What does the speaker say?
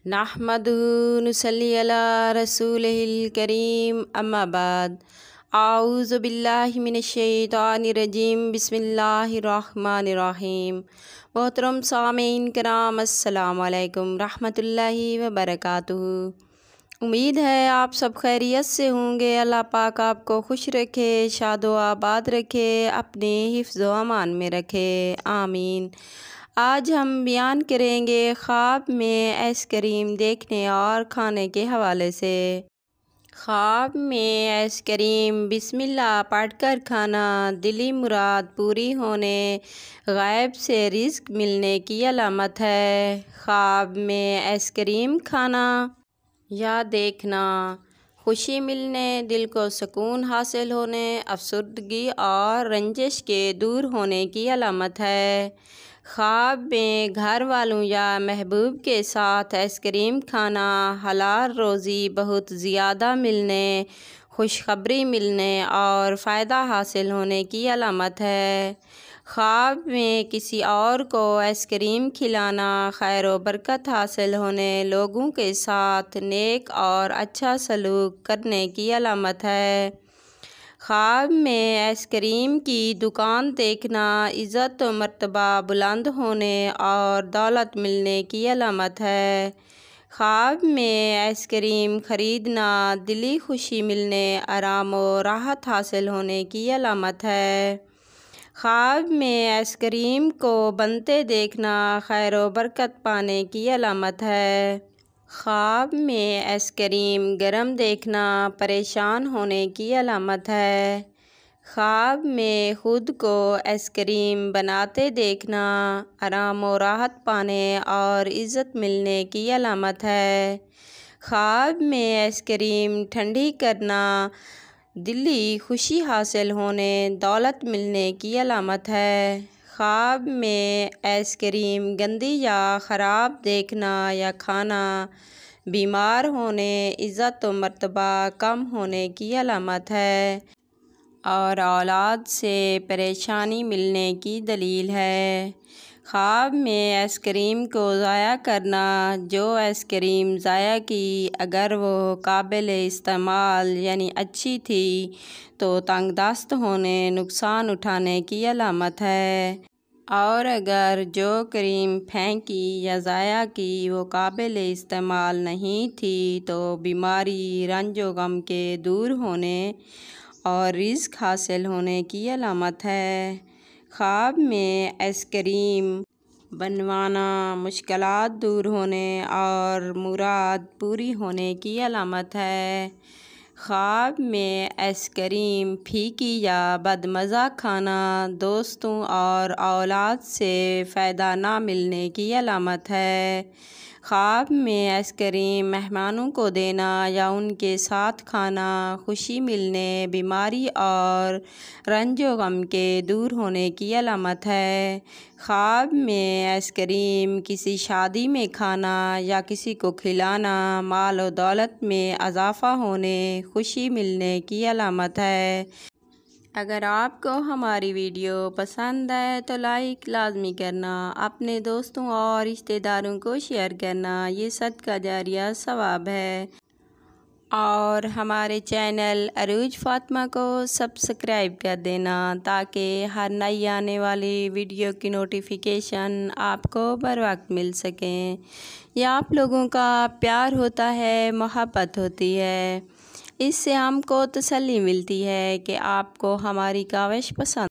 नहमदुहु नुसल्ली अला रसूलिहिल करीम अम्मा बाद आऊज़ु बिल्लाहि मिनश शैतानिर रजीम बिस्मिल्लाहिर रहमानिर रहीम। मोहतरम सामीन किराम अस्सलामु अलैकुम रहमतुल्लाहि व बरकातुहू। उम्मीद है आप सब खैरियत से होंगे। अल्लाह पाक आपको खुश रखे, शादो आबाद रखे, अपने हिफ्ज़ व अमान में रखे, आमीन। आज हम बयान करेंगे ख्वाब में आइसक्रीम देखने और खाने के हवाले से। ख्वाब में आइसक्रीम बिस्मिल्लाह पढ़कर खाना दिली मुराद पूरी होने, गायब से रिज़्क मिलने की अलामत है। ख्वाब में आइसक्रीम खाना या देखना खुशी मिलने, दिल को सुकून हासिल होने, अफसरदगी और रंजिश के दूर होने की अलामत है। ख्वाब में घर वालों या महबूब के साथ आइसक्रीम खाना हलाल रोज़ी बहुत ज़्यादा मिलने, खुशखबरी मिलने और फ़ायदा हासिल होने की अलामत है। ख्वाब में किसी और को आइसक्रीम खिलाना खैर व बरकत हासिल होने, लोगों के साथ नेक और अच्छा सलूक करने की अलामत है। ख्वाब में आइसक्रीम की दुकान देखना इज़्ज़त व मर्तबा बुलंद होने और दौलत मिलने की अलामत है। ख्वाब में आइसक्रीम ख़रीदना दिली खुशी मिलने, आराम व राहत हासिल होने की अलामत है। ख्वाब में आइसक्रीम को बनते देखना खैर व बरकत पाने की अलामत है। ख्वाब में आइसक्रीम गरम देखना परेशान होने की अलामत है। ख्वाब में ख़ुद को आइसक्रीम बनाते देखना आराम व राहत पाने और इज़्ज़त मिलने की अलामत है। ख्वाब में आइसक्रीम ठंडी करना दिली खुशी हासिल होने, दौलत मिलने की अलामत है। ख्वाब में आइसक्रीम गंदी या ख़राब देखना या खाना बीमार होने, इज़्ज़त व मर्तबा कम होने की अलामत है और औलाद से परेशानी मिलने की दलील है। ख्वाब में आइसक्रीम को ज़ाया करना, जो आइसक्रीम ज़ाया की अगर वो काबिल इस्तेमाल यानी अच्छी थी तो तंगदस्त होने, नुकसान उठाने की अलामत है, और अगर जो क्रीम फेंकी या ज़ाया की वो काबिल इस्तेमाल नहीं थी तो बीमारी, रंज व गम के दूर होने और रिज़्क हासिल होने की अलामत है। ख्वाब में आइसक्रीम बनवाना मुश्किलात दूर होने और मुराद पूरी होने की अलामत है। ख्वाब में आइसक्रीम फीकी या बदमज़ा खाना दोस्तों और औलाद से फ़ायदा ना मिलने की अलामत है। ख्वाब में आइसक्रीम मेहमानों को देना या उनके साथ खाना खुशी मिलने, बीमारी और रंज व गम के दूर होने की अलामत है। ख्वाब में आइसक्रीम किसी शादी में खाना या किसी को खिलाना माल और दौलत में इजाफ़ा होने, खुशी मिलने की अलामत है। अगर आपको हमारी वीडियो पसंद आए तो लाइक लाजमी करना, अपने दोस्तों और रिश्तेदारों को शेयर करना, ये सदका जारिया सवाब है। और हमारे चैनल अरूज फ़ातिमा को सब्सक्राइब कर देना ताकि हर नई आने वाली वीडियो की नोटिफिकेशन आपको बर वक्त मिल सकें। यह आप लोगों का प्यार होता है, मोहब्बत होती है, इससे हमको तसल्ली मिलती है कि आपको हमारी काविश पसंद